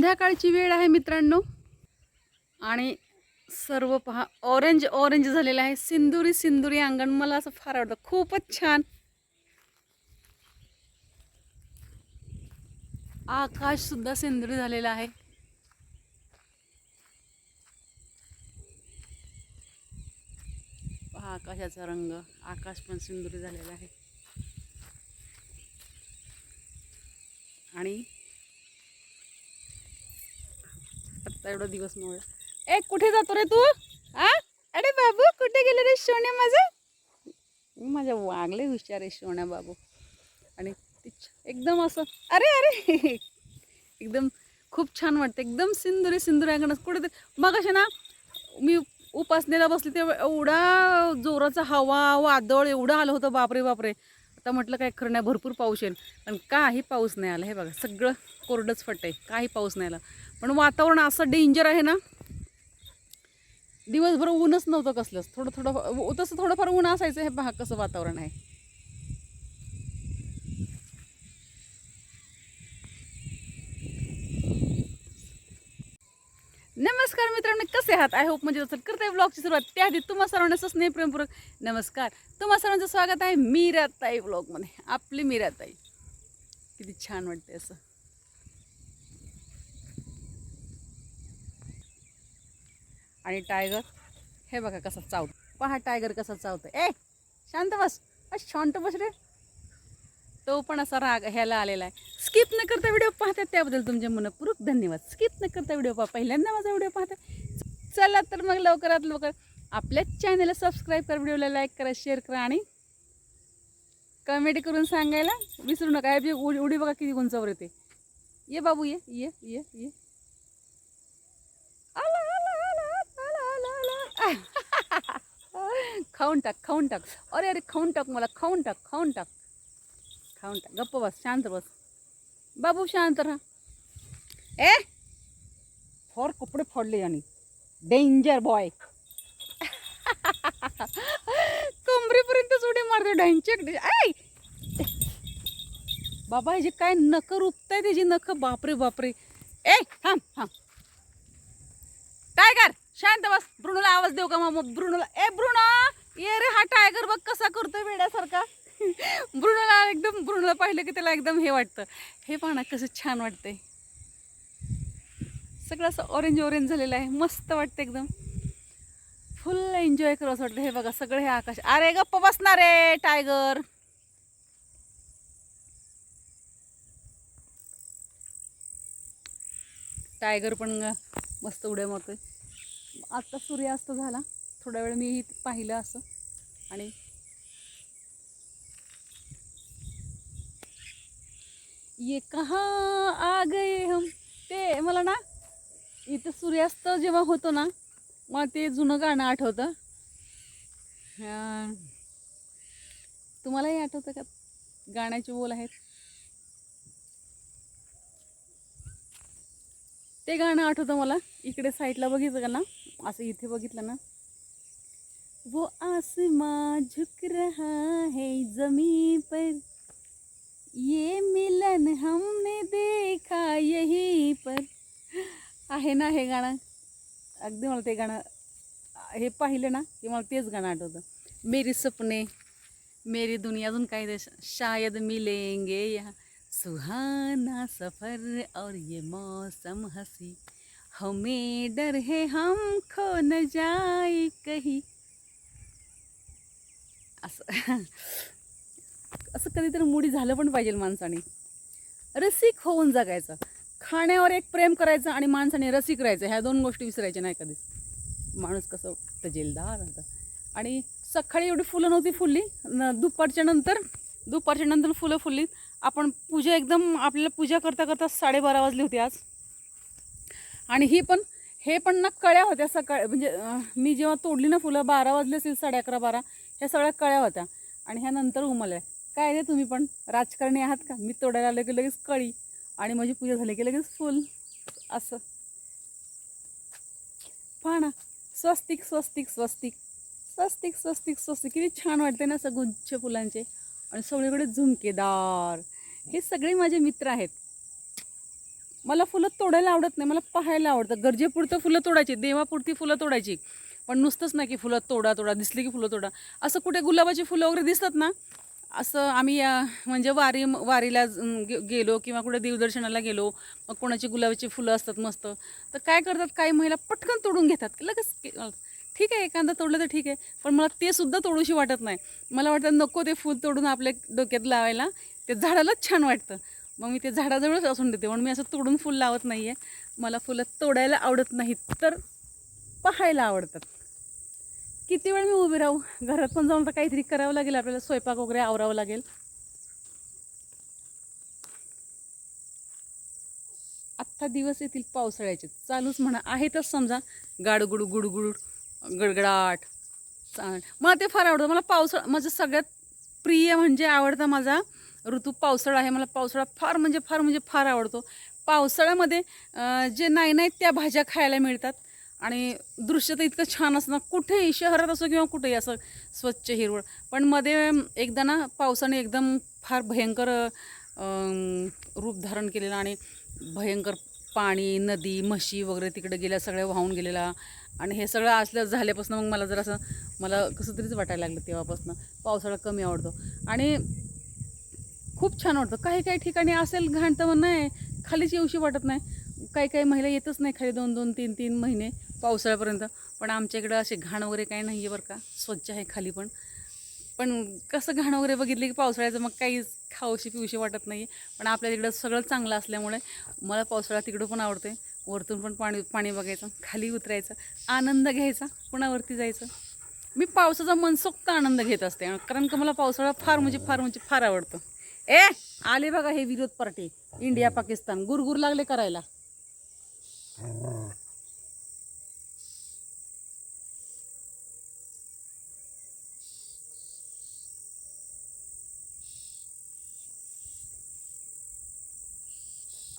संध्याकाळची वेळ आहे मित्रांनो आणि सर्व पहा ऑरेंज ऑरेंज झालेलं आहे. सिंदुरी सिंदुरी अंगण मला असं फार आवडतं. खूपच छान. आकाश सुद्धा सिंदुरी झालेला आहे. पहा आकाशाचा रंग. आकाश पण सिंदुरी झालेला आहे. आणि आता एवढा दिवस मोळ. ए कुठे जातो रे तू? आ अरे बाबू कुठे गेले रे सोन्या माझं? माझ्या वागले हुशार आहे सोन्या बाबू. आणि एकदम असं अरे अरे एकदम खूप छान वाटतं. एकदम सिंदुरी सिंदुरी अंगण. कुठे मग असे ना मी उपासनेला बसली तेव्हा एवढा जोराचा हवा वादळ एवढं आलं होतं. बापरे बापरे. आता म्हटलं काय खरं नाही, भरपूर पाऊस येईल पण काही पाऊस नाही आला. हे बघा सगळं कोरडंच फट आहे. काही पाऊस नाही आला. पण वातावरण असं डेंजर आहे ना. दिवसभर ऊनच नव्हतं कसलंच. थोडं थोडं तसं थोडंफार ऊन असायचं. हे पहा कसं वातावरण आहे. नमस्कार मित्रांनो, कसे आहात? आय होप म्हणजे असेल. करते ब्लॉगची सुरुवात त्याआधी तुम्हा सर्वांना स्नेह प्रेमपूर्वक नमस्कार. तुम्हा सर्वांचं स्वागत आहे मीराताई ब्लॉगमध्ये. आपली मीराताई. किती छान वाटते असं. आणि टायगर हे बघा कसा चावतो. पहा टायगर कसा चावतो. ए शांत बस. शांत बस रे. तो पण असा राग ह्याला आलेला आहे. स्किप न करता व्हिडिओ पाहतात त्याबद्दल तुमचे मनपूर्वक धन्यवाद. स्किप न करता व्हिडिओ पहा. पहिल्यांदा माझा व्हिडिओ पाहता. चला तर मग लवकरात लवकर आपल्या चॅनलला सबस्क्राईब करा, व्हिडिओला लाईक करा, शेअर करा आणि कमेंट करून सांगायला विसरू नका. हे उडी बघा किती उंचावर येते. ये बाबू ये ये ये ये. आला आला आला आला आला आला. खाऊन टाक खाऊन टाक. अरे अरे खाऊन टाक मला. खाऊन टाक खाऊन टाक खाऊन टाक. गप्प बस. शांत बस बाबू. शांत राहा. ए फोर कपडे फोडले आणि डेंजर बॉय. कमरेपर्यंतच उडी मारते. ढांचक. ऐ बाबा ह्याची काय नख रुपताय त्याची नख. बापरे बापरे. ए थांब थांब. टायगर शांत बस. ब्रुनोला आवाज देऊ का मग? ब्रुनोला ए ब्रुनो ये रे. हा टायगर बघ कसा करतोय वेड्यासारखा. ब्रुनोला एकदम ब्रुनोला पाहिलं की त्याला एकदम हे वाटतं. हे पाहणं कसं छान वाटतंय. सगळं असं ऑरेंज ऑरेंज झालेलं आहे. मस्त वाटतं एकदम. फुल एन्जॉय करू असं वाटतं. हे बघा सगळं हे आकाश. अरे गप्प बसणार रे टायगर. टायगर पण मस्त उड्या मारतोय. आता सूर्यास्त झाला. थोड्या वेळ मी पाहिलं असं. आणि ये कहाँ आ गए हम. ते मला ना इथं सूर्यास्त जेव्हा होतो ना मला ते जुनं गाणं आठवतं. तुम्हालाही आठवतं का? गाण्याचे बोल आहेत. ते गाणं आठवतं मला. इकडे साईडला बघितलं का ना, असं इथे बघितलं ना, वो आसमां झुक रहा है जमीन पर, ये मिलन हमने देखा यहीं पर. आहे ना हे गाणं. अगदी मला ते गाणं हे पाहिलं ना की मला तेच गाणं आठवतं. मेरी सपने मेरी दुनिया. अजून काही देश शायद मिलेंगे यहाँ, सुहाना सफ़र और ये मौसम हसी, हमें डर है हम खो न जाए कहीं. असं असं कधीतरी मुडी झालं पण पाहिजे माणसाने. रसिक होऊन जगायचं. खाण्यावर एक प्रेम करायचं आणि माणसाने रसिक राहायचं. ह्या दोन गोष्टी विसरायच्या नाही कधीच. माणूस कसं तजेलदार होतं. आणि सकाळी एवढी फुलं नव्हती फुलली. दुपारच्या नंतर फुलं फुलली. आपण पूजा एकदम आपल्याला पूजा करता करता 12:30 वाजली होती आज. आणि हे पण ना कळ्या होत्या सकाळी. म्हणजे मी जेव्हा तोडली ना फुलं 12 वाजले असेल. 11:30-12 ह्या सगळ्या कळ्या होत्या. आणि ह्या नंतर उमलल्या. काय रे तुम्ही पण राजकारणी आहात का? मी तोडायला आले की लगेच कळी आणि माझी पूजा झाली की लगेच फुल. असं पहा ना. स्वस्तिक स्वस्तिक स्वस्तिक स्वस्तिक स्वस्तिक स्वस्तिक. किती छान वाटते ना असं गुच्छ फुलांचे. आणि सगळीकडे झुमकेदार. हे सगळे माझे मित्र आहेत. मला फुलं तोडायला आवडत नाही, मला पाहायला आवडतं. गरजेपुरतं फुलं तोडायची, देवापुरती फुलं तोडायची, पण नुसतंच नाही की फुलं तोडा तोडा, दिसली की फुलं तोडा. असं कुठे गुलाबाची फुलं वगैरे दिसतात ना, असं आम्ही म्हणजे वारीला गेलो किंवा कुठे देवदर्शनाला गेलो, मग कोणाची गुलाबाची फुलं असतात मस्त, तर काय करतात काही महिला पटकन तोडून घेतात लगेच. ठीक आहे, एखादा तोडलं तर ठीक आहे, पण मला ते सुद्धा तोडूशी वाटत नाही. मला वाटतं नको ते फूल तोडून आपल्या डोक्यात लावायला, ते झाडालाच छान वाटतं. मग मी ते झाडाजवळच असून देते, म्हणून मी असं तोडून फुल लावत नाही आहे. मला फुलं तोडायला आवडत नाहीत, तर पाहायला आवडतात. किती वेळ मी उभी राहू, घरात पण जाऊन तर काहीतरी करावं लागेल आपल्याला, स्वयंपाक वगैरे आवरावं लागेल. आत्ता दिवस येतील पावसाळ्याचे, चालूच म्हणा आहेतच समजा, गाडगुड गुडगुड गडगडाट. मला ते फार आवडतं. मला पावसाळा माझं सगळ्यात प्रिय म्हणजे आवडता माझा ऋतू पावसाळा आहे. मला पावसाळा फार आवडतो. पावसाळ्यामध्ये जे नाही त्या भाज्या खायला मिळतात आणि दृश्य तर इतकं छान असतं ना, कुठेही शहरात असो किंवा कुठेही असं स्वच्छ हिरवळ. पण मध्ये एकदा ना पावसाने एकदम फार भयंकर रूप धारण केलेलं आणि भयंकर पाणी, नदी, म्हशी वगैरे तिकडे गेल्या, सगळ्या वाहून गेलेला. आणि हे सगळं असलं झाल्यापासून मग मला जरा असं मला कसं तरीच वाटायला लागलं. तेव्हापासून पावसाळा कमी आवडतो आणि खूप छान वाटतं. काही ठिकाणी असेल घाण तर नाही, खालीच येऊशी वाटत नाही. काही महिला येतच नाही खाली 2-2, 3-3 महिने पावसाळ्यापर्यंत. पण आमच्या इकडं असे घाण वगैरे काही नाही आहे बरं का, स्वच्छ आहे खाली पण. पण कसं घाण वगैरे बघितली की पावसाळ्याचं मग काही खाऊशी पिऊशी वाटत नाही. पण आपल्या तिकडं सगळं चांगलं असल्यामुळे मला पावसाळा तिकडं पण आवडते. वरतून पण पाणी बघायचं, खाली उतरायचं, आनंद घ्यायचा, पुन्हा वरती जायचं. मी पावसाचा मनसोक्त आनंद घेत असते, कारण का मला पावसाळा फार आवडतं. आले बघा हे विरोध पार्टी, इंडिया पाकिस्तान गुरगुर लागले करायला.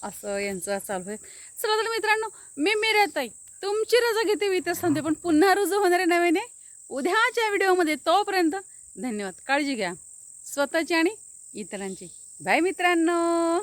असं यांचं चालू आहे. चला तर मित्रांनो, मी मिराताई तुमची रजा घेते, वितच थांबते, पण पुन्हा रुजू होणारे नव्याने उद्याच्या व्हिडिओमध्ये. तोपर्यंत धन्यवाद. काळजी घ्या स्वतःची आणि इतरांची. बाय मित्रांनो.